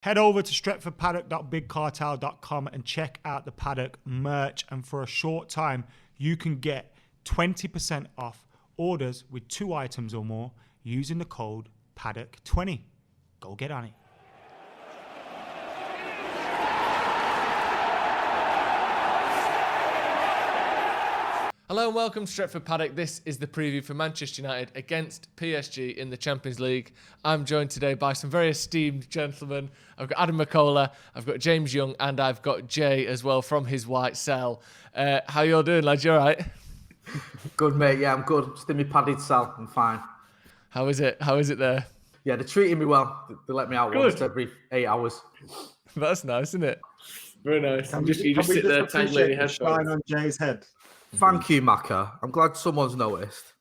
Head over to stretfordpaddock.bigcartel.com and check out the Paddock merch. And for a short time, you can get 20% off orders with 2 items or more using the code Paddock20. Go get on it. Hello and welcome to Stretford Paddock. This is the preview for Manchester United against PSG in the Champions League. I'm joined today by some very esteemed gentlemen. I've got Adam McCullough, I've got James Young, and I've got Jay as well from his white cell. How you all doing, lads? You all right? Good, mate. Yeah, I'm good. Just in my padded cell. I'm fine. How is it? How is it there? Yeah, they're treating me well. They let me out once every 8 hours. That's nice, isn't it? Very nice. You just sit there tightly and shine on Jay's head. Thank you, Macca. I'm glad someone's noticed.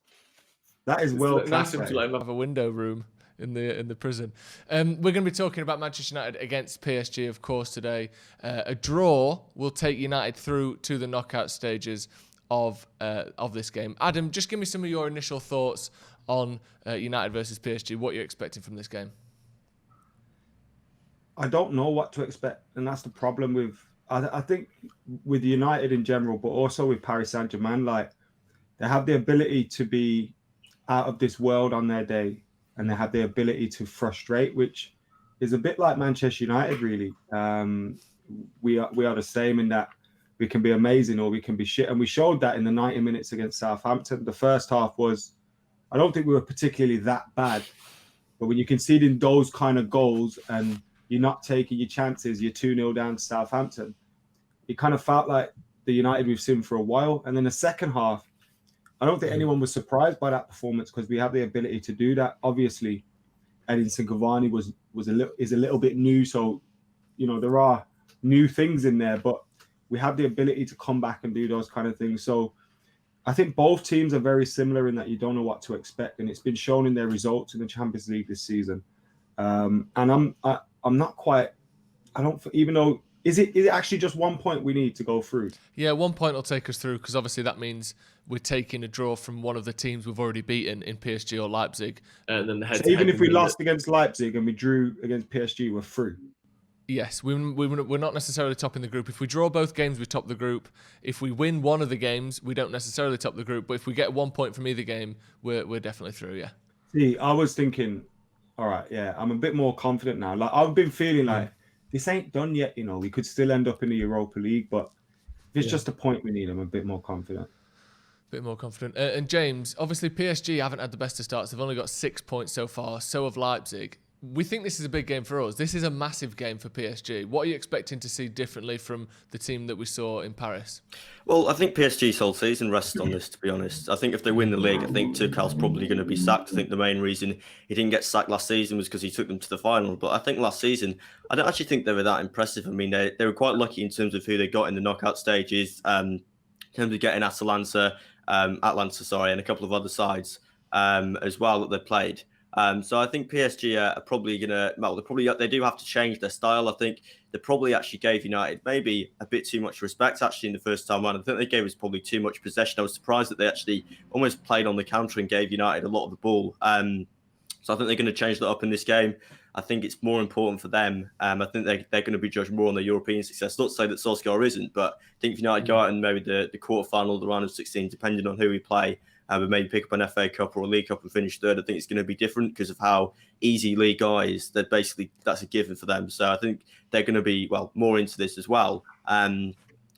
That is well nice to let him have a window room in the prison. We're going to be talking about Manchester United against PSG, of course, today. A draw will take United through to the knockout stages of this game. Adam, just give me some of your initial thoughts on United versus PSG. What you're expecting from this game? I don't know what to expect, and that's the problem with. I think with United in general, but also with Paris Saint-Germain, like they have the ability to be out of this world on their day, and they have the ability to frustrate, which is a bit like Manchester United, really. We are the same in that we can be amazing or we can be shit, and we showed that in the 90 minutes against Southampton. The first half was, I don't think we were particularly that bad, but when you're conceding those kind of goals and you're not taking your chances, you're 2-0 down to Southampton. It kind of felt like the United we've seen for a while. And then the second half, I don't think anyone was surprised by that performance because we have the ability to do that. Obviously, Edinson Cavani is a little bit new, so there are new things in there, but we have the ability to come back and do those kind of things. So I think both teams are very similar in that you don't know what to expect, and it's been shown in their results in the Champions League this season. And I'm not quite. I don't even know. Is it actually just 1 point we need to go through? Yeah, 1 point will take us through because obviously that means we're taking a draw from one of the teams we've already beaten in PSG or Leipzig. And then so even if we lost against Leipzig and we drew against PSG, we're through. Yes, we're not necessarily topping the group. If we draw both games, we top the group. If we win one of the games, we don't necessarily top the group. But if we get 1 point from either game, we're definitely through. Yeah. See, I was thinking, all right, yeah, I'm a bit more confident now. Like I've been feeling like this ain't done yet. We could still end up in the Europa League, but if it's just a point we need, I'm a bit more confident. And James, obviously PSG haven't had the best of starts. They've only got 6 points so far. So have Leipzig. We think this is a big game for us. This is a massive game for PSG. What are you expecting to see differently from the team that we saw in Paris? Well, I think PSG's whole season rests on this, to be honest. I think if they win the league, I think Tuchel's probably going to be sacked. I think the main reason he didn't get sacked last season was because he took them to the final. But I think last season, I don't actually think they were that impressive. I mean, they were quite lucky in terms of who they got in the knockout stages, in terms of getting Atalanta, and a couple of other sides as well that they played. So I think PSG are probably going to, they do have to change their style. I think they probably actually gave United maybe a bit too much respect actually in the first time round. I think they gave us probably too much possession. I was surprised that they actually almost played on the counter and gave United a lot of the ball. So I think they're going to change that up in this game. I think it's more important for them. I think they're going to be judged more on their European success. Not to say that Solskjaer isn't, but I think if United go out in maybe the quarterfinal, the round of 16, depending on who we play, but maybe pick up an FA Cup or a League Cup and finish third, I think it's going to be different because of how easy Ligue 1 is. That's a given for them. So I think they're going to be, more into this as well. And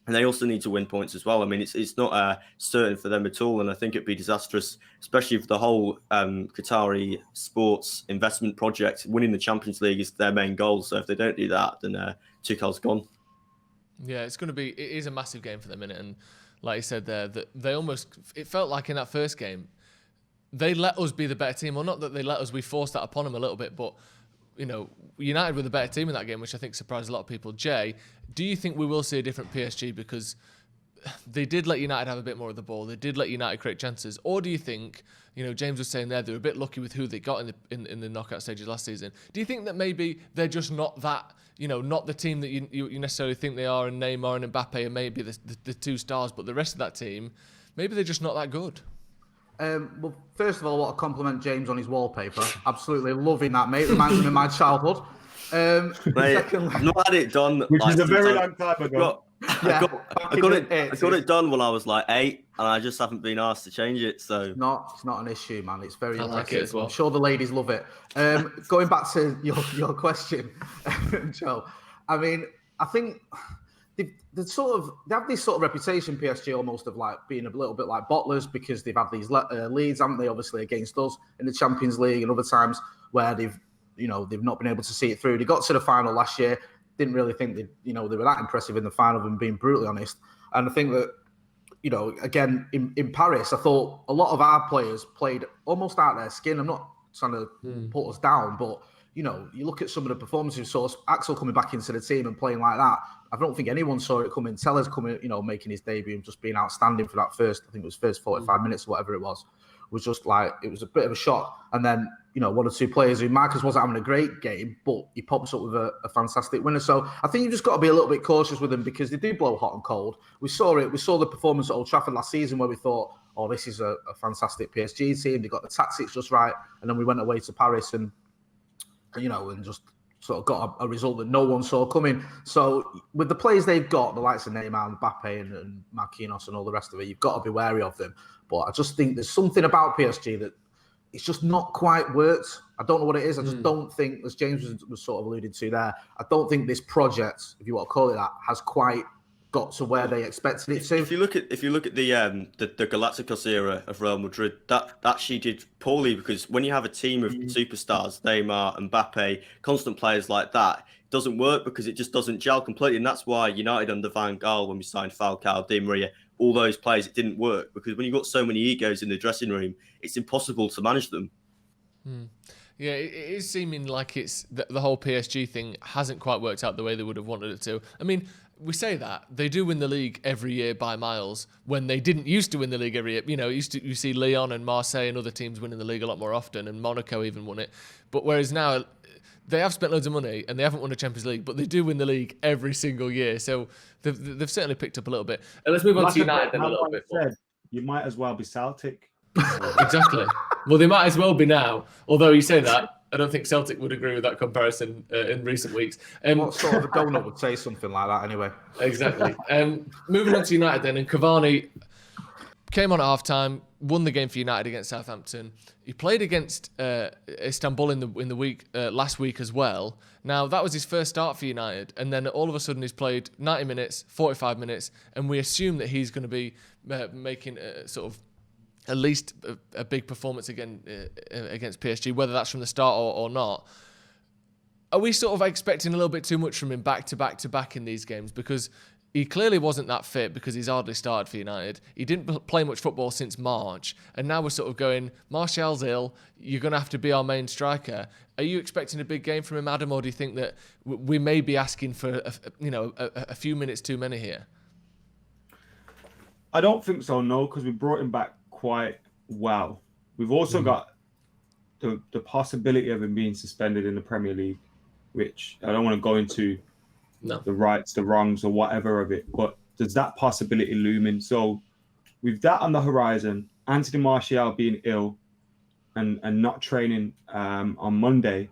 they also need to win points as well. I mean, it's not certain for them at all. And I think it'd be disastrous, especially if the whole Qatari sports investment project, winning the Champions League is their main goal. So if they don't do that, then Tuchel's gone. Yeah, it is a massive game for them, innit? And like you said there, that it felt like in that first game, they let us be the better team. Well, not that they let us, we forced that upon them a little bit, but, United were the better team in that game, which I think surprised a lot of people. Jay, do you think we will see a different PSG because they did let United have a bit more of the ball, they did let United create chances, or do you think, James was saying there, they were a bit lucky with who they got in the knockout stages last season. Do you think that maybe they're just not that, not the team that you necessarily think they are, and Neymar and Mbappe are maybe the two stars, but the rest of that team, maybe they're just not that good? Well, first of all, I want to compliment James on his wallpaper. Absolutely loving that, mate. Reminds me of my childhood. Mate, Secondly, I've not had it done. Which is a since very I- long time I ago. got, Yeah, I got it done when I was like 8, and I just haven't been asked to change it. So it's not an issue, man. It's very I like impressive. it as well. I'm sure the ladies love it. Going back to your question, Joe. I mean, I think they have this sort of reputation, PSG, almost of like being a little bit like bottlers, because they've had these leads, haven't they? Obviously against us in the Champions League, and other times where they've not been able to see it through. They got to the final last year. Didn't really think they were that impressive in the final, and being brutally honest. And I think that, again, in Paris, I thought a lot of our players played almost out of their skin. I'm not trying to put us down, but, you look at some of the performances. We saw Axel coming back into the team and playing like that. I don't think anyone saw it coming. Teller's coming, making his debut and just being outstanding for that first 45 minutes or whatever it was just like, it was a bit of a shock. And then, one or two players who Marcus wasn't having a great game, but he pops up with a fantastic winner. So I think you've just got to be a little bit cautious with them, because they do blow hot and cold. We saw it. We saw the performance at Old Trafford last season, where we thought, oh, this is a fantastic PSG team. They got the tactics just right. And then we went away to Paris and just sort of got a result that no one saw coming. So with the players they've got, the likes of Neymar and Mbappe and Marquinhos and all the rest of it, you've got to be wary of them. But I just think there's something about PSG that it's just not quite worked. I don't know what it is. I just don't think, as James was sort of alluding to there, I don't think this project, if you want to call it that, has quite got to where they expected it to. if you look at the Galacticos era of Real Madrid, that actually did poorly, because when you have a team of superstars, Neymar, Mbappe, constant players like that, it doesn't work, because it just doesn't gel completely. And that's why United under Van Gaal, when we signed Falcao, Di Maria, all those players, it didn't work, because when you've got so many egos in the dressing room, it's impossible to manage them. Yeah, it is seeming like it's the whole PSG thing hasn't quite worked out the way they would have wanted it to. I mean, we say that they do win the league every year by miles, when they didn't used to win the league every year. You see Lyon and Marseille and other teams winning the league a lot more often, and Monaco even won it. But whereas now they have spent loads of money and they haven't won a Champions League, but they do win the league every single year. So they've certainly picked up a little bit. And let's move on to United then a little bit. You might as well be Celtic. Exactly. Well, they might as well be now. Although you say that, I don't think Celtic would agree with that comparison in recent weeks. What sort of a donut would say something like that anyway? Exactly. Moving on to United then, and Cavani came on at half-time, won the game for United against Southampton. He played against Istanbul in the week last week as well. Now, that was his first start for United, and then all of a sudden he's played 90 minutes, 45 minutes, and we assume that he's going to be making sort of at least a big performance again against PSG, whether that's from the start or not. Are we sort of expecting a little bit too much from him back to back in these games? Because he clearly wasn't that fit, because he's hardly started for United. He didn't play much football since March, and now we're sort of going, Martial's ill, you're going to have to be our main striker. Are you expecting a big game from him, Adam, or do you think that we may be asking for a few minutes too many here? I don't think so, no, because we brought him back quite well. We've also got the possibility of him being suspended in the Premier League, which I don't want to go into the rights, the wrongs, or whatever of it, but there's that possibility looming. So with that on the horizon, Anthony Martial being ill and not training on Monday,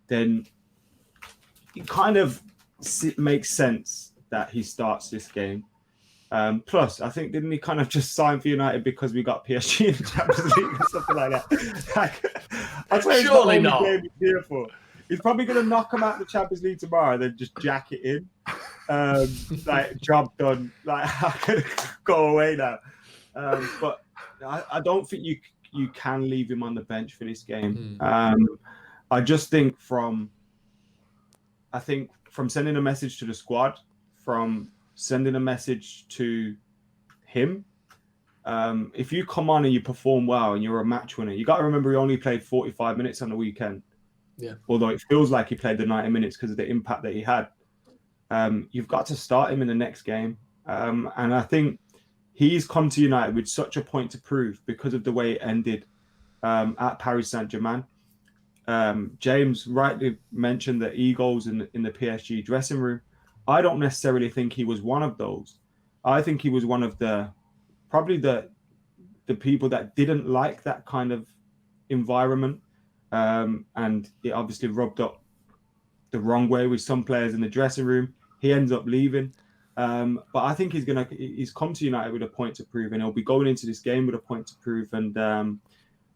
then it kind of makes sense that he starts this game. Plus, I think, didn't he kind of just sign for United because we got PSG in the Champions League or something like that? I'd say surely not. Game he's here for. He's probably going to knock him out of the Champions League tomorrow and then just jack it in. Like, job done. Like, I could go away now. But I don't think you can leave him on the bench for this game. I just think from sending a message to the squad, from sending a message to him, if you come on and you perform well and you're a match winner, you got to remember he only played 45 minutes on the weekend. Yeah. Although it feels like he played the 90 minutes because of the impact that he had. You've got to start him in the next game. And I think he's come to United with such a point to prove because of the way it ended at Paris Saint-Germain. James rightly mentioned the egos in the PSG dressing room. I don't necessarily think he was one of those. I think he was one of probably the people that didn't like that kind of environment. And it obviously rubbed up the wrong way with some players in the dressing room. He ends up leaving. But I think he's come to United with a point to prove, and he'll be going into this game with a point to prove. And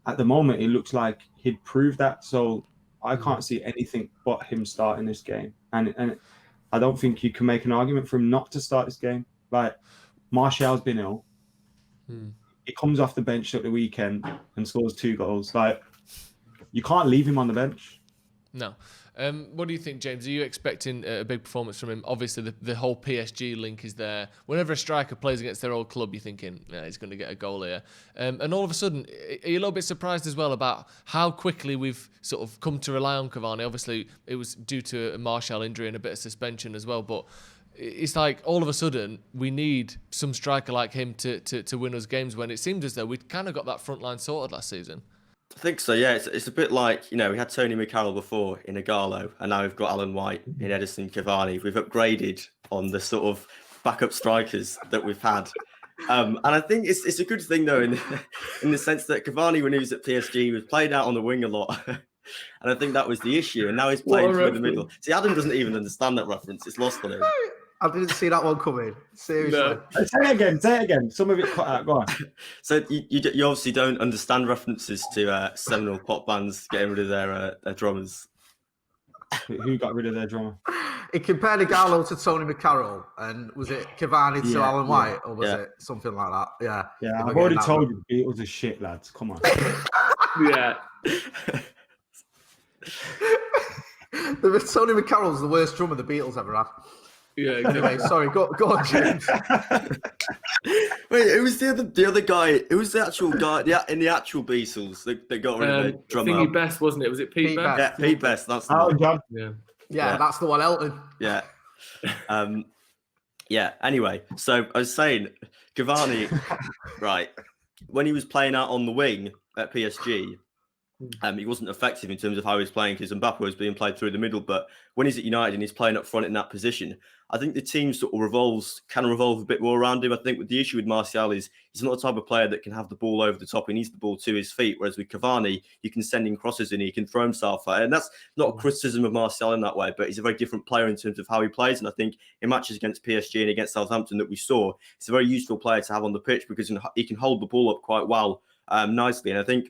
at the moment, it looks like he'd proved that. So I can't see anything but him starting this game. And I don't think you can make an argument for him not to start this game. Like, Martial's been ill. He comes off the bench at the weekend and scores 2 goals. Like, you can't leave him on the bench. No. What do you think, James? Are you expecting a big performance from him? Obviously, the whole PSG link is there. Whenever a striker plays against their old club, you're thinking, yeah, he's going to get a goal here. And all of a sudden, are you a little bit surprised as well about how quickly we've sort of come to rely on Cavani? Obviously, it was due to a Martial injury and a bit of suspension as well, but it's like all of a sudden we need some striker like him to win us games when it seemed as though we'd kind of got that front line sorted last season. I think so, yeah. It's a bit like, we had Tony McCarroll before in Ighalo, and now we've got Alan White in Edison Cavani. We've upgraded on the sort of backup strikers that we've had. And I think it's a good thing, though, in the sense that Cavani, when he was at PSG, was played out on the wing a lot. And I think that was the issue. And now he's playing through the middle. See, Adam doesn't even understand that reference. It's lost on him. I didn't see that one coming. Seriously. No. Say it again. Some of it cut out. Go on. So you obviously don't understand references to seminal pop bands getting rid of their drummers. Who got rid of their drummer? He compared Ighalo to Tony McCarroll, and was it Cavani to Alan White, or was it something like that? Yeah. Yeah, I've already told you it was a shit, lads. Come on. Yeah. Tony McCarroll's the worst drummer the Beatles ever had. Yeah, exactly. Anyway, sorry, go on, James. Wait, who was the other guy? Who was the actual guy in the actual Beatles that got rid of the drummer? Thingy Best, wasn't it? Was it Pete Best? Yeah, Pete Best. That's the Oh, one. John. Yeah, that's the one, Elton. Yeah. Yeah. Anyway, so I was saying, Cavani, right, when he was playing out on the wing at PSG, he wasn't effective in terms of how he was playing because Mbappe was being played through the middle. But when he's at United and he's playing up front in that position, I think the team sort of can revolve a bit more around him. I think the issue with Martial is he's not the type of player that can have the ball over the top. He needs the ball to his feet. Whereas with Cavani, you can send in crosses and he can throw himself at it. And that's not a criticism of Martial in that way, but he's a very different player in terms of how he plays. And I think in matches against PSG and against Southampton that we saw, it's a very useful player to have on the pitch because he can hold the ball up quite well, nicely. And I think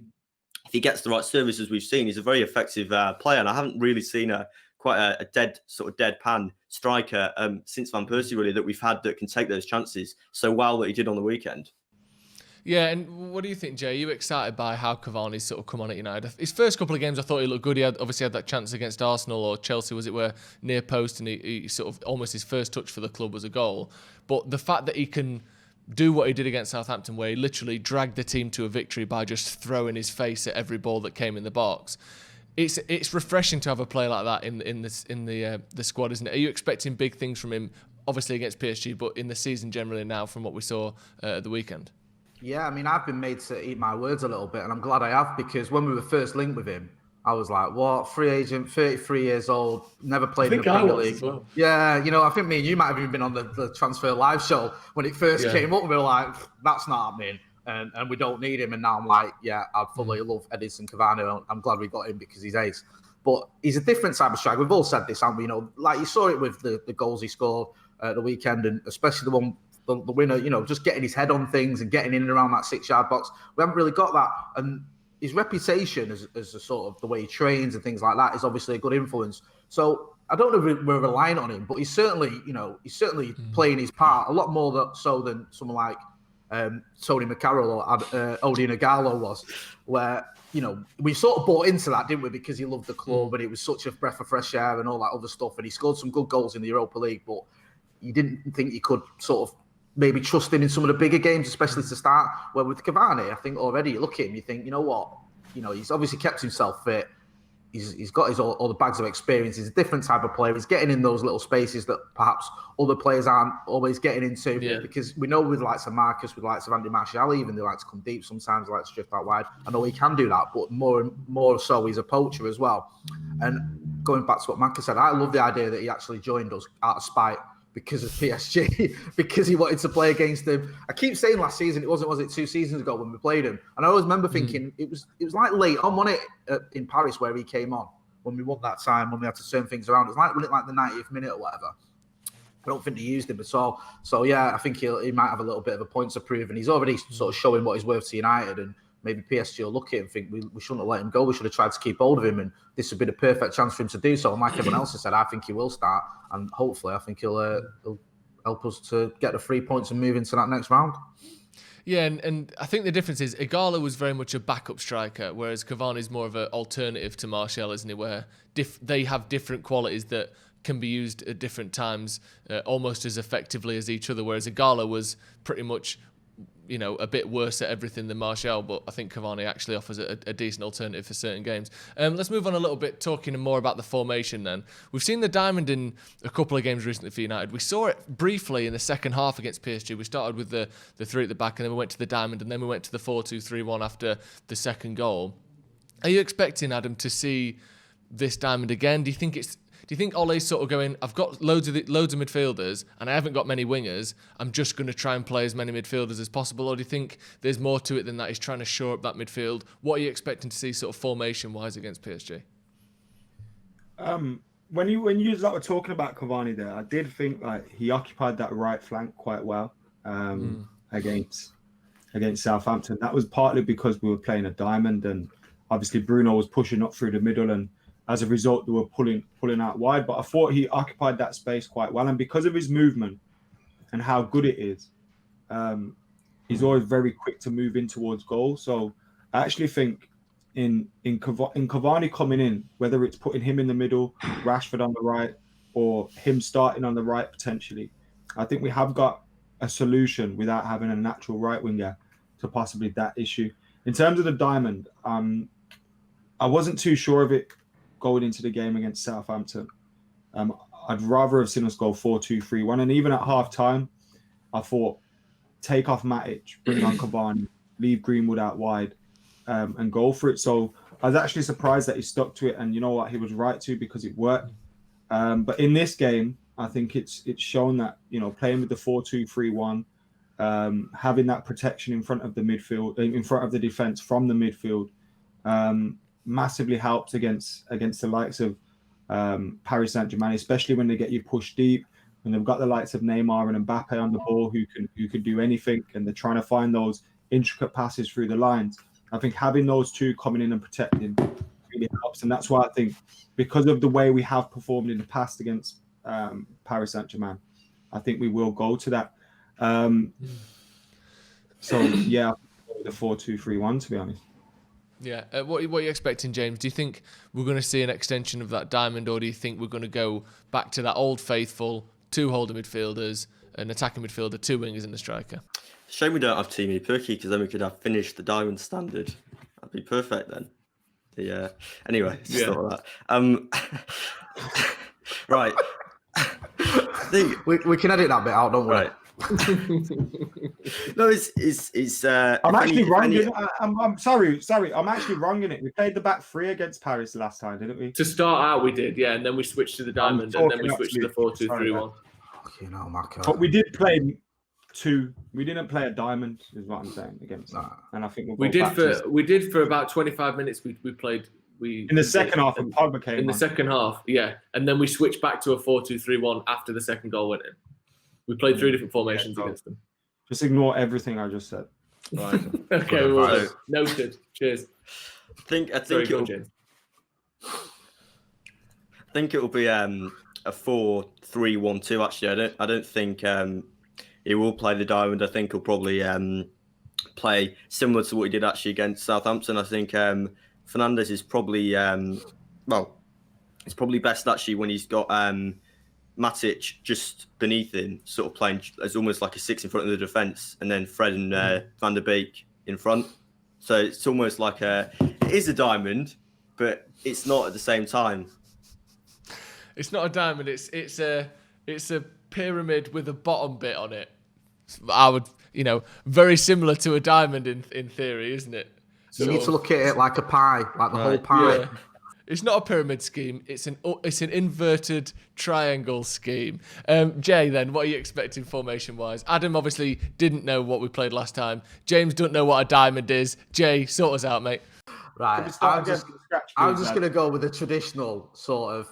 if he gets the right services we've seen, he's a very effective player. And I haven't really seen quite a deadpan striker since Van Persie, really, that we've had that can take those chances so well that he did on the weekend. Yeah, and what do you think, Jay? Are you excited by how Cavani's sort of come on at United? His first couple of games, I thought he looked good. He obviously had that chance against Arsenal or Chelsea, was it, where near post, and he sort of almost his first touch for the club was a goal. But the fact that he can do what he did against Southampton, where he literally dragged the team to a victory by just throwing his face at every ball that came in the box. It's refreshing to have a player like that in the squad, isn't it? Are you expecting big things from him, obviously against PSG, but in the season generally now from what we saw at the weekend? Yeah, I mean, I've been made to eat my words a little bit, and I'm glad I have, because when we were first linked with him, I was like, what? Free agent, 33 years old, never played in the Premier League. Well. Yeah, I think me and you might have even been on the Transfer Live show when it first came up. We were like, that's not happening, and we don't need him. And now I'm like, yeah, I fully love Edison Cavani. I'm glad we got him because he's ace. But he's a different type of striker. We've all said this, haven't we? Like you saw it with the goals he scored the weekend, and especially the one, the winner, just getting his head on things and getting in and around that 6-yard box. We haven't really got that. And his reputation as a sort of the way he trains and things like that is obviously a good influence. So I don't know if we're relying on him, but he's certainly, playing his part a lot more so than someone like Tony McCarroll or Odi Ighalo was, where, we sort of bought into that, didn't we? Because he loved the club and it was such a breath of fresh air and all that other stuff. And he scored some good goals in the Europa League, but you didn't think you could sort of maybe trust him in some of the bigger games, especially to start. Where with Cavani, I think already you look at him, you think, you know what? He's obviously kept himself fit. He's got all the bags of experience. He's a different type of player. He's getting in those little spaces that perhaps other players aren't always getting into. Yeah. Because we know with the likes of Marcus, with the likes of Andy Martial, even they like to come deep sometimes, they like to drift out wide. I know he can do that, but more so he's a poacher as well. And going back to what Marcus said, I love the idea that he actually joined us out of spite because of PSG, because he wanted to play against them. I keep saying last season, was it 2 seasons ago when we played him? And I always remember thinking it was like late on, wasn't it, in Paris where he came on, when we won that time, when we had to turn things around. It's like when it like the 90th minute or whatever. I don't think they used him at all. So yeah, I think he might have a little bit of a point to prove, and he's already sort of showing what he's worth to United. And maybe PSG will look at him and think we shouldn't have let him go. We should have tried to keep hold of him, and this would be the perfect chance for him to do so. And like everyone else has said, I think he will start, and hopefully, I think he'll help us to get the 3 points and move into that next round. Yeah, and I think the difference is Igala was very much a backup striker, whereas Cavani is more of an alternative to Martial, isn't he? Where they have different qualities that can be used at different times, almost as effectively as each other. Whereas Igala was pretty much, a bit worse at everything than Martial, but I think Cavani actually offers a decent alternative for certain games. Let's move on a little bit, talking more about the formation then. We've seen the diamond in a couple of games recently for United. We saw it briefly in the second half against PSG. We started with the three at the back, and then we went to the diamond, and then we went to the 4-2-3-1 after the second goal. Are you expecting, Adam, to see this diamond again? Do you think Ole's sort of going, I've got loads of midfielders and I haven't got many wingers, I'm just going to try and play as many midfielders as possible? Or do you think there's more to it than that? He's trying to shore up that midfield. What are you expecting to see sort of formation-wise against PSG? When you were talking about Cavani there, I did think like he occupied that right flank quite well against Southampton. That was partly because we were playing a diamond, and obviously Bruno was pushing up through the middle, and as a result, they were pulling out wide. But I thought he occupied that space quite well. And because of his movement and how good it is, he's always very quick to move in towards goal. So I actually think in Cavani coming in, whether it's putting him in the middle, Rashford on the right, or him starting on the right potentially, I think we have got a solution without having a natural right winger to possibly that issue. In terms of the diamond, I wasn't too sure of it going into the game against Southampton. I'd rather have seen us go 4-2-3-1. And even at half time, I thought take off Matic, bring on Cavani, leave Greenwood out wide, and go for it. So I was actually surprised that he stuck to it. And you know what? He was right to, because it worked. But in this game, I think it's shown that, playing with the 4-2-3-1, having that protection in front of the midfield, in front of the defence from the midfield, massively helps against the likes of Paris Saint-Germain, especially when they get you pushed deep, when they've got the likes of Neymar and Mbappe on the ball who can do anything, and they're trying to find those intricate passes through the lines. I think having those two coming in and protecting really helps, and that's why I think, because of the way we have performed in the past against Paris Saint-Germain, I think we will go to that. So yeah, the 4-2-3-1, to be honest. Yeah. What are you expecting, James? Do you think we're going to see an extension of that diamond, or do you think we're going to go back to that old faithful 2 holder midfielders, an attacking midfielder, 2 wingers and a striker? Shame we don't have Teemu Pukki, because then we could have finished the diamond standard. That'd be perfect then. Anyway, just thought of that. Right. I think we can edit that bit out, don't we? Right. No, it's. I'm actually wrong in it. I'm sorry. I'm actually wrong in it. We played the back 3 against Paris last time, didn't we? To start out, we did, yeah, and then we switched to the diamond, and then we switched to the 4-2-3-1. Marco. But we did play 2. We didn't play a diamond, is what I'm saying, against them. And I think we did for about 25 minutes. We played. In the second half, when Pogba came in the second half, yeah, and then we switched back to a 4-2-3-1 after the second goal went in. We played 3 different formations against them. Just ignore everything I just said. Right. Okay, well, noted. Cheers. I think it'll be a 4-3-1-2. Actually, I don't think he will play the diamond. I think he'll probably play similar to what he did actually against Southampton. I think Fernandes is probably it's probably best actually when he's got Matic just beneath him, sort of playing as almost like a 6 in front of the defence, and then Fred and Van der Beek in front. So it's almost like it is a diamond, but it's not at the same time. It's not a diamond. It's a pyramid with a bottom bit on it. I would, very similar to a diamond in theory, isn't it? You need to look at it like a pie, like the whole pie. Yeah. It's not a pyramid scheme. It's an inverted triangle scheme. Jay, then, what are you expecting formation-wise? Adam obviously didn't know what we played last time. James doesn't know what a diamond is. Jay, sort us out, mate. Right. Can we start again from scratch, I'm please, just lad? going to go with the traditional sort of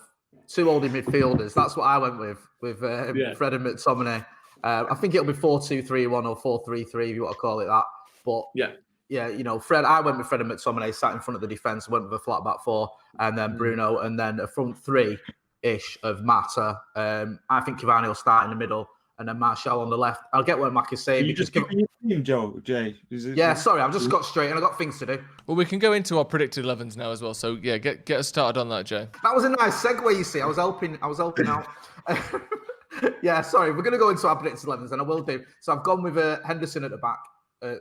two holding midfielders. That's what I went with Fred and McTominay. I think it'll be 4-2-3-1 or 4-3-3 if you want to call it that. But yeah, you know, I went with Fred and McTominay, sat in front of the defence, went with a flat back four, and then Bruno, and then a front three-ish of Mata. I think Cavani will start in the middle, and then Martial on the left. I'll get what Mac is saying. You just giving your team, Jay. Yeah, sorry, I've just got straight and I've got things to do. Well, we can go into our predicted 11s now as well. So yeah, get us started on that, Jay. That was a nice segue, you see. I was helping out. Yeah, sorry. We're going to go into our predicted 11s, and I will do. So I've gone with Henderson at the back,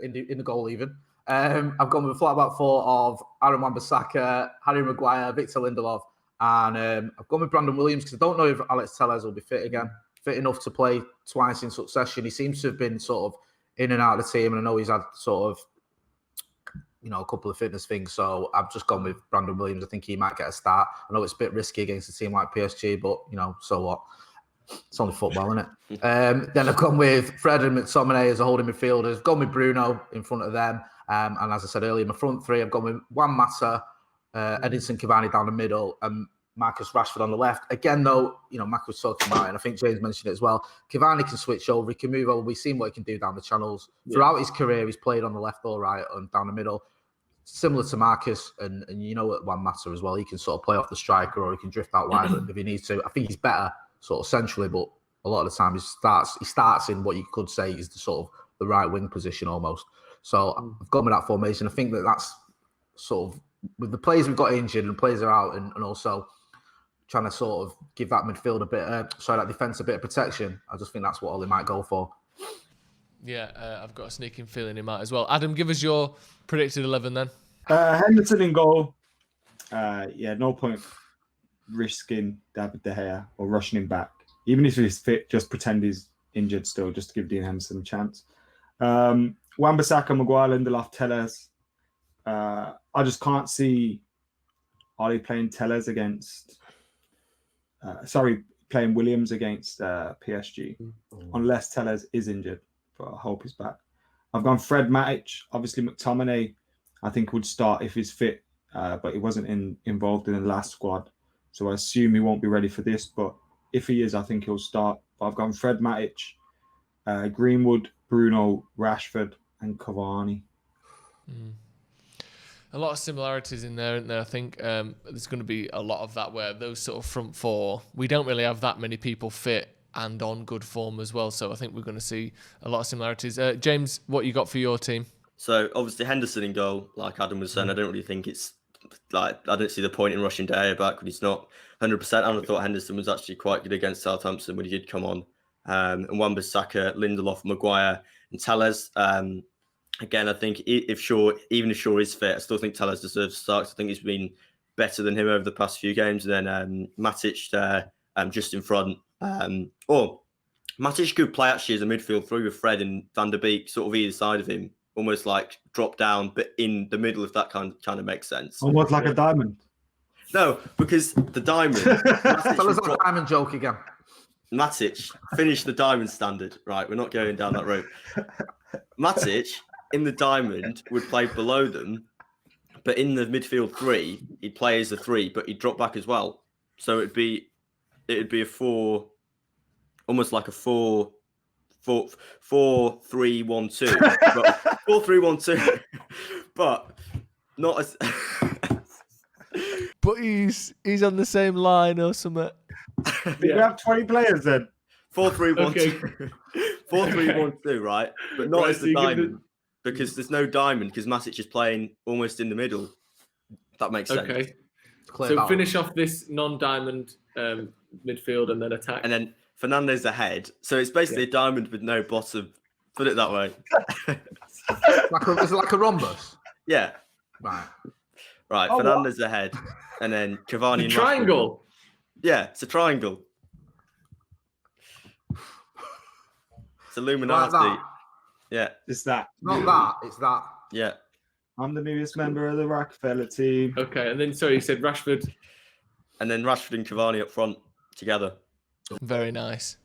in the goal even. I've gone with a flat back four of Aaron Wan-Bissaka, Harry Maguire, Victor Lindelof, and I've gone with Brandon Williams because I don't know if Alex Telles will be fit again, fit enough to play twice in succession. He seems to have been sort of in and out of the team, and I know he's had sort of, you know, a couple of fitness things. So I've just gone with Brandon Williams. I think he might get a start. I know it's a bit risky against a team like PSG, but, you know, so what? It's only football, isn't it? Then I've gone with Fred and McTominay as a holding midfielders. I've gone with Bruno in front of them. And as I said earlier, my front three, I've gone with Juan Mata, Edinson Cavani down the middle, and Marcus Rashford on the left. Again, though, you know, Mac was talking about it, and I think James mentioned it as well. Cavani can switch over. He can move over. We've seen what he can do down the channels. Yeah. Throughout his career, he's played on the left or right and down the middle. Similar to Marcus, and you know what, Juan Mata as well. He can sort of play off the striker, or he can drift out wide if he needs to. I think he's better sort of centrally, but a lot of the time he starts in what you could say is the sort of the right wing position almost. So I've gone with that formation. I think that's sort of, with the players we've got injured and players are out, and also trying to sort of give that midfield that defence a bit of protection. I just think that's what Ollie might go for. Yeah, I've got a sneaking feeling he might as well. Adam, give us your predicted 11 then. Henderson in goal. No point risking David De Gea or rushing him back. Even if he's fit, just pretend he's injured still, just to give Dean Henderson a chance. Wan-Bissaka, Maguire, Lindelof, Telles. I just can't see Ollie playing Telles against... playing Williams against PSG, unless Telles is injured, but I hope he's back. I've gone Fred, Matic. Obviously, McTominay, I think, would start if he's fit, but he wasn't involved in the last squad. So I assume he won't be ready for this, but if he is, I think he'll start. But I've gone Fred, Matic, Greenwood, Bruno, Rashford, and Cavani. A lot of similarities in there, isn't there? I think there's going to be a lot of that where those sort of front four, we don't really have that many people fit and on good form as well. So I think we're going to see a lot of similarities. James, what you got for your team? So obviously Henderson in goal, like Adam was saying, I don't really think it's like, I don't see the point in rushing De Gea back when he's not 100%. And I thought Henderson was actually quite good against Southampton when he did come on. And Wan-Bissaka, Lindelof, Maguire, and Telles. Again, I think even if Shaw is fit, I still think Telles deserves to start. I think he's been better than him over the past few games. And then Matic there, just in front. Matic could play actually as a midfield through with Fred and Van der Beek, sort of either side of him, almost like drop down, but in the middle, if that kind of makes sense. Almost like a diamond. No, because the diamond. Tell us that diamond joke again. Matic finished the diamond standard. Right, we're not going down that road. Matic in the diamond would play below them, but in the midfield three, he'd play as a three, but he'd drop back as well. So it'd be a four, almost like a 4-3-1-2. 4-3-1-2. But not as. But he's on the same line or something. We have 20 players then. 4-3-1-2. 4-3-1-2, right? But not as the diamond. Because there's no diamond, because Matic is playing almost in the middle. That makes sense. Okay. So finish off this non-diamond midfield and then attack. And then Fernandes ahead. So it's basically a diamond with no bottom. Put it that way. Is it like a rhombus? Yeah. Right. Fernandes ahead. And then Cavani and triangle. Rashford. Yeah, it's a triangle. It's Illuminati. Like that. Yeah. It's that. Not that, it's that. Yeah. I'm the newest member of the Rockefeller team. Okay, and then, sorry, you said Rashford. And then Rashford and Cavani up front together. Very nice.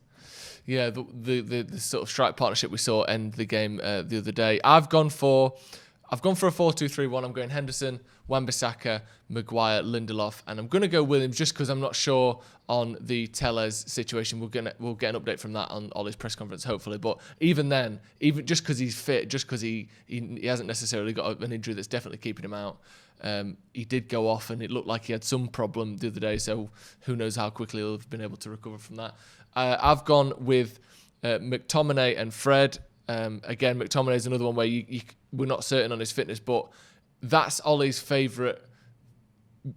Yeah, the sort of strike partnership we saw end the game the other day. I've gone for I've gone for a 4-2-3-1. I'm going Henderson, Wan-Bissaka, Maguire, Lindelof, and I'm going to go Williams just because I'm not sure on the Tellez situation. We'll get an update from that on Ollie's press conference, hopefully. But even then, even just because he's fit, just because he hasn't necessarily got an injury that's definitely keeping him out, he did go off and it looked like he had some problem the other day. So who knows how quickly he'll have been able to recover from that. I've gone with McTominay and Fred. Again, McTominay is another one where we're not certain on his fitness, but that's Ollie's favourite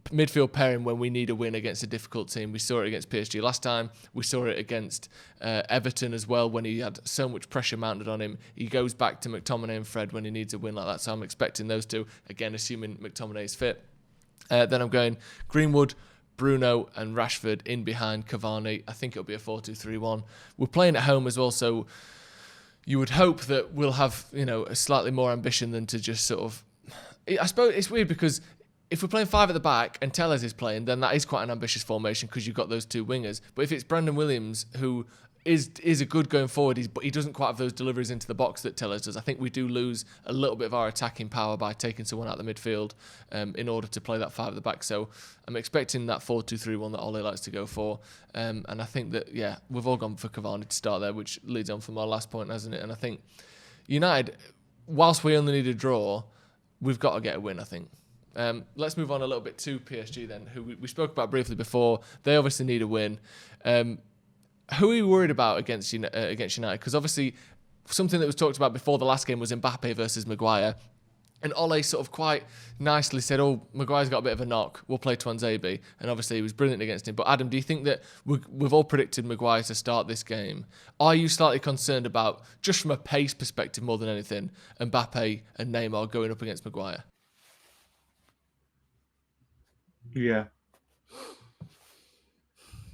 midfield pairing when we need a win against a difficult team. We saw it against PSG last time. We saw it against Everton as well when he had so much pressure mounted on him. He goes back to McTominay and Fred when he needs a win like that. So I'm expecting those two, again, assuming McTominay is fit. Then I'm going Greenwood, Bruno and Rashford in behind Cavani. I think it'll be a 4-2-3-1. We're playing at home as well, so you would hope that we'll have, a slightly more ambition than to just sort of... I suppose it's weird because if we're playing 5 at the back and Tellez is playing, then that is quite an ambitious formation because you've got those 2 wingers. But if it's Brandon Williams, who is a good going forward, but he doesn't quite have those deliveries into the box that Tellez does, I think we do lose a little bit of our attacking power by taking someone out of the midfield in order to play that 5 at the back. So I'm expecting that 4-2-3-1 that Ollie likes to go for. And I think that, we've all gone for Cavani to start there, which leads on from our last point, hasn't it? And I think United, whilst we only need a draw, we've got to get a win, I think. Let's move on a little bit to PSG then, who we spoke about briefly before. They obviously need a win. Who are you worried about against United? Because obviously something that was talked about before the last game was Mbappe versus Maguire. And Ole sort of quite nicely said, Maguire's got a bit of a knock. We'll play Tuanzebe. And obviously he was brilliant against him. But Adam, do you think that we've all predicted Maguire to start this game? Are you slightly concerned about, just from a pace perspective more than anything, Mbappe and Neymar going up against Maguire? Yeah.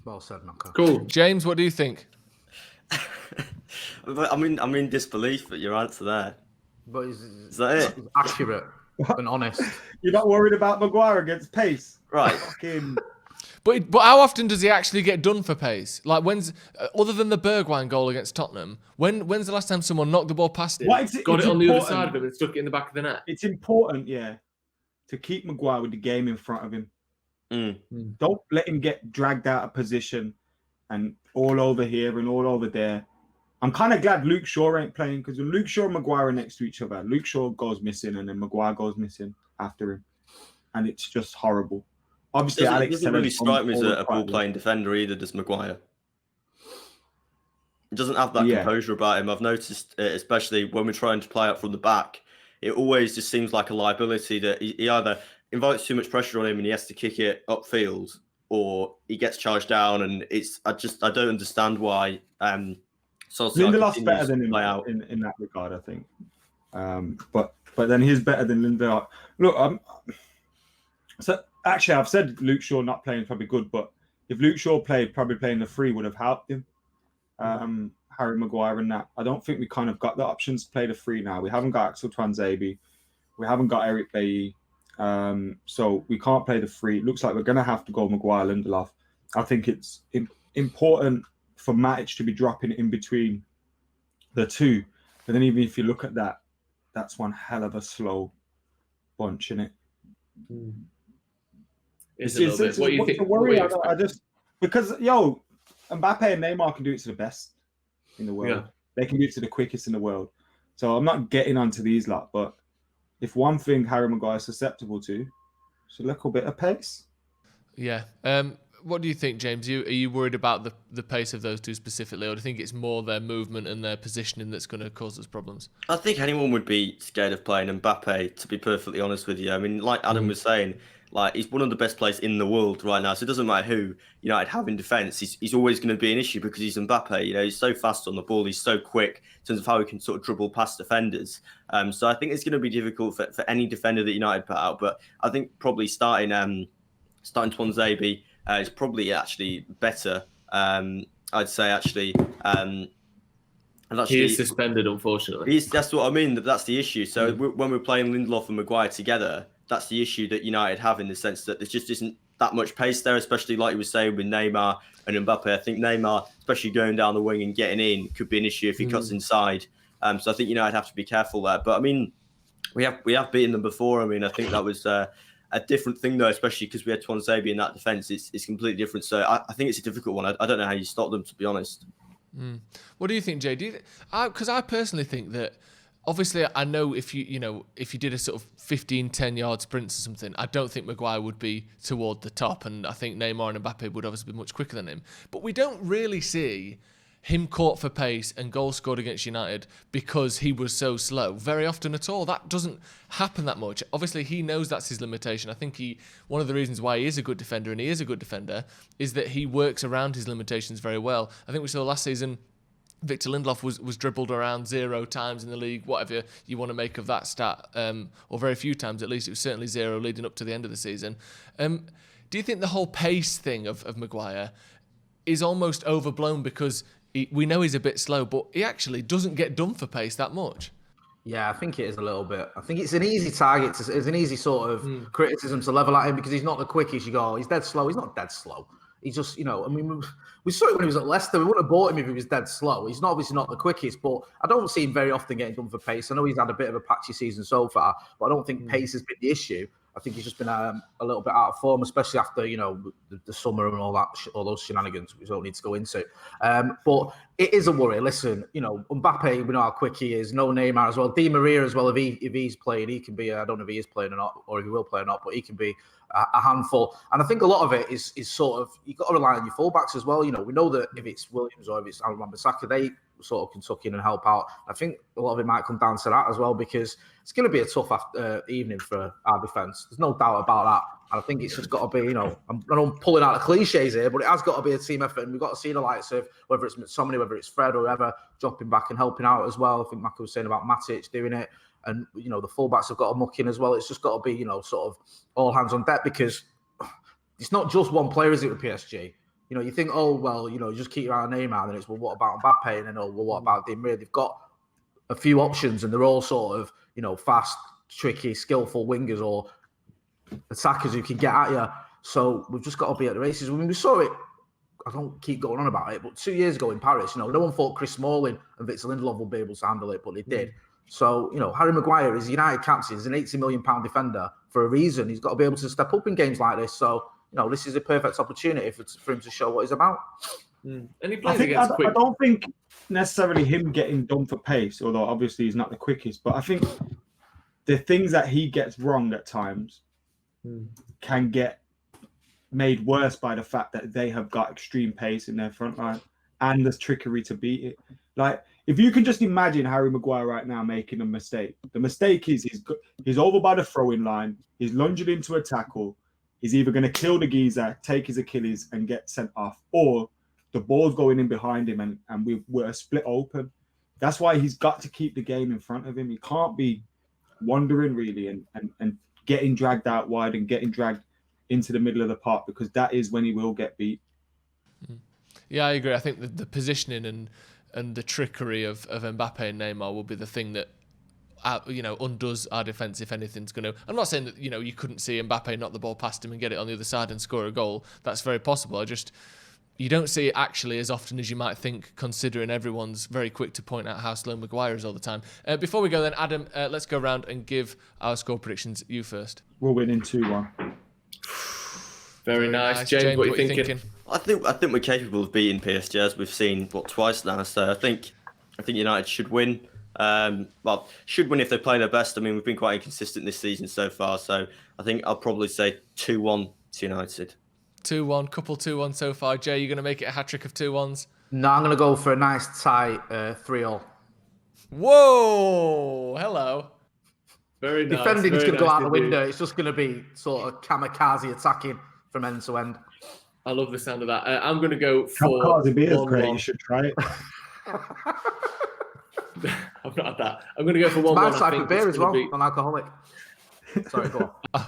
Well said, Knocker. Cool. James, what do you think? I'm in disbelief at your answer there. But Is that it? it's accurate and honest. You're not worried about Maguire against pace? Right. Fucking... But how often does he actually get done for pace? Like when's other than the Bergwijn goal against Tottenham, when's the last time someone knocked the ball past him? Got it on the other side of him and stuck it in the back of the net. It's important, to keep Maguire with the game in front of him. Don't let him get dragged out of position and all over here and all over there. I'm kind of glad Luke Shaw ain't playing because when Luke Shaw and Maguire are next to each other, Luke Shaw goes missing and then Maguire goes missing after him. And it's just horrible. Obviously, Alex doesn't really strike me as a ball-playing defender either, does Maguire? He doesn't have that composure about him. I've noticed, especially when we're trying to play out from the back, it always just seems like a liability that he either invites too much pressure on him and he has to kick it upfield, or he gets charged down. And I don't understand why. Lindelof's better than him in that regard, I think. But then he's better than Lindelof. Look, so actually, I've said Luke Shaw not playing is probably good, but if Luke Shaw played, probably playing the 3 would have helped him. Harry Maguire and that. I don't think we kind of got the options to play the 3 now. We haven't got Axel Tuanzebe. We haven't got Eric Bailly. So we can't play the 3. It looks like we're going to have to go Maguire, Lindelof. I think it's important for Matic to be dropping in between the 2. But then even if you look at that, that's one hell of a slow bunch, isn't it? It's a little bit. What do you think? I just because Mbappe and Neymar can do it to the best in the world. Yeah. They can do it to the quickest in the world. So I'm not getting onto these lot, but if one thing Harry Maguire is susceptible to, it's a little bit of pace. Yeah. What do you think, James? Are you worried about the pace of those 2 specifically, or do you think it's more their movement and their positioning that's going to cause us problems? I think anyone would be scared of playing Mbappe, to be perfectly honest with you. I mean, like Adam was saying, like he's one of the best players in the world right now. So it doesn't matter who United have in defence. He's always going to be an issue because he's Mbappe. He's so fast on the ball. He's so quick in terms of how he can sort of dribble past defenders. So I think it's going to be difficult for any defender that United put out. But I think probably starting Tuanzebe is probably actually better. I'd say actually. He is suspended, unfortunately. That's what I mean. That's the issue. So when we're playing Lindelof and Maguire together, that's the issue that United have in the sense that there just isn't that much pace there, especially like you were saying with Neymar and Mbappe. I think Neymar, especially going down the wing and getting in, could be an issue if he cuts inside. So I think United have to be careful there. But I mean, We have beaten them before. I mean, I think that was a different thing though, especially because we had Tuanzebe in that defence. It's completely different. So I think it's a difficult one. I don't know how you stop them, to be honest. What do you think, Jay? Because I personally think that, obviously, I know if you did a sort of 15, 10-yard sprints or something, I don't think Maguire would be toward the top, and I think Neymar and Mbappe would obviously be much quicker than him. But we don't really see him caught for pace and goals scored against United because he was so slow very often at all. That doesn't happen that much. Obviously, he knows that's his limitation. I think one of the reasons why he is a good defender, and he is a good defender, is that he works around his limitations very well. I think we saw last season Victor Lindelof was dribbled around 0 times in the league, whatever you want to make of that stat, or very few times at least. It was certainly 0 leading up to the end of the season. Do you think the whole pace thing of Maguire is almost overblown because we know he's a bit slow, but he actually doesn't get done for pace that much? Yeah, I think it is a little bit. I think it's an easy target. It's an easy sort of criticism to level at him because he's not the quickest. You go, he's dead slow. He's not dead slow. He's just, I mean, we saw it when he was at Leicester. We wouldn't have bought him if he was dead slow. He's obviously not the quickest, but I don't see him very often getting done for pace. I know he's had a bit of a patchy season so far, but I don't think pace has been the issue. I think he's just been a little bit out of form, especially after, the summer and all those shenanigans we don't need to go into. But it is a worry. Listen, Mbappe, we know how quick he is. No Neymar as well. Di Maria as well. If he's playing, he can be. I don't know if he is playing or not, or if he will play or not, but he can be a handful. And I think a lot of it is sort of you've got to rely on your fullbacks as well. We know that if it's Williams or if it's Aaron Wan-Bissaka, they sort of can tuck in and help out. I think a lot of it might come down to that as well because it's going to be a tough evening for our defence. There's no doubt about that. And I think it's just got to be, I'm pulling out the cliches here, but it has got to be a team effort. And we've got to see the likes of whether it's McTominay, whether it's Fred or whoever, dropping back and helping out as well. I think Maka was saying about Matic doing it. And, the fullbacks have got to muck in as well. It's just got to be, sort of all hands on deck because it's not just one player, is it, with PSG? You think, you just keep your eye on Neymar, and then it's, well, what about Mbappe? And then, what about Di Maria? They've got a few options, and they're all sort of, fast, tricky, skillful wingers or attackers who can get at you. So we've just got to be at the races. I mean, we saw it. I don't keep going on about it, but 2 years ago in Paris, no one thought Chris Smalling and Victor Lindelof would be able to handle it, but they did. So, Harry Maguire is United captain. He's an £80 million defender for a reason. He's got to be able to step up in games like this. So, this is a perfect opportunity for him to show what he's about. And he plays against quick. I don't think necessarily him getting done for pace, although obviously he's not the quickest, but I think the things that he gets wrong at times can get made worse by the fact that they have got extreme pace in their front line and there's trickery to beat it. Like, if you can just imagine Harry Maguire right now making a mistake. The mistake is he's over by the throwing line, he's lunging into a tackle, he's either going to kill the geezer, take his Achilles and get sent off, or the ball's going in behind him and we're split open. That's why he's got to keep the game in front of him. He can't be wandering really and getting dragged out wide and getting dragged into the middle of the park, because that is when he will get beat. Yeah, I agree. I think the positioning and the trickery of Mbappe and Neymar will be the thing that undoes our defence if anything's going to. I'm not saying that you couldn't see Mbappe knock the ball past him and get it on the other side and score a goal. That's very possible. You don't see it actually as often as you might think, considering everyone's very quick to point out how slow Maguire is all the time. Before we go then, Adam, let's go around and give our score predictions. You first. We're winning 2-1. Very nice. James, what are you thinking? I think we're capable of beating PSG, as we've seen twice now. So I think United should win. Should win if they play their best. I mean, we've been quite inconsistent this season so far. So I think I'll probably say 2-1 to United. 2-1, couple 2-1 so far. Jay, you going to make it a hat trick of 2-1s? No, I'm going to go for a nice tight 3-3. Whoa! Hello. Very nice. Defending is going to go out the indeed. window. It's just going to be sort of kamikaze attacking from end to end. I love the sound of that. I'm going to go for Kamikaze beer is 1-1. great. You should try it. I've not had that. I'm going to go for 1-1. My I type think of beer it's as well, gonna be- non-alcoholic. Sorry, go on.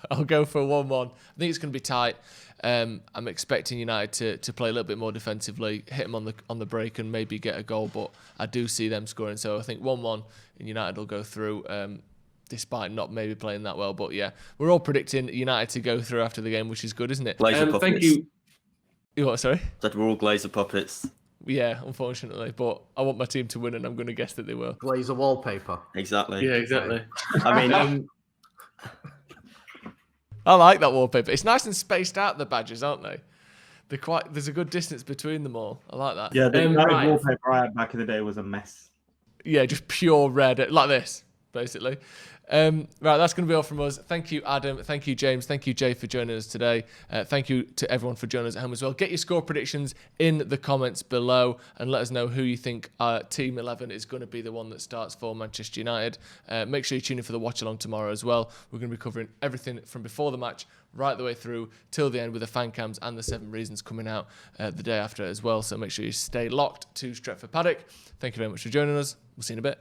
I'll go for 1-1. I think it's going to be tight. I'm expecting United to play a little bit more defensively, hit them on the break and maybe get a goal, but I do see them scoring. So I think 1-1 and United will go through, despite not maybe playing that well. But yeah, we're all predicting United to go through after the game, which is good, isn't it? Glazer puppets. Thank you. You what, sorry? That we're all Glazer puppets. Yeah, unfortunately. But I want my team to win, and I'm going to guess that they will. Glazer wallpaper. Exactly. Yeah, exactly. I mean, I like that wallpaper. It's nice and spaced out, the badges, aren't they? There's a good distance between them all. I like that. Yeah, the right. wallpaper I had back in the day was a mess. Yeah, just pure red, like this, basically. Right, that's going to be all from us. Thank you, Adam. Thank you, James. Thank you, Jay, for joining us today. Thank you to everyone for joining us at home as well. Get your score predictions in the comments below and let us know who you think our Team 11 is going to be the one that starts for Manchester United. Make sure you tune in for the watch along tomorrow as well. We're going to be covering everything from before the match right the way through till the end with the fan cams and the 7 reasons coming out the day after as well. So make sure you stay locked to Stretford Paddock. Thank you very much for joining us. We'll see you in a bit.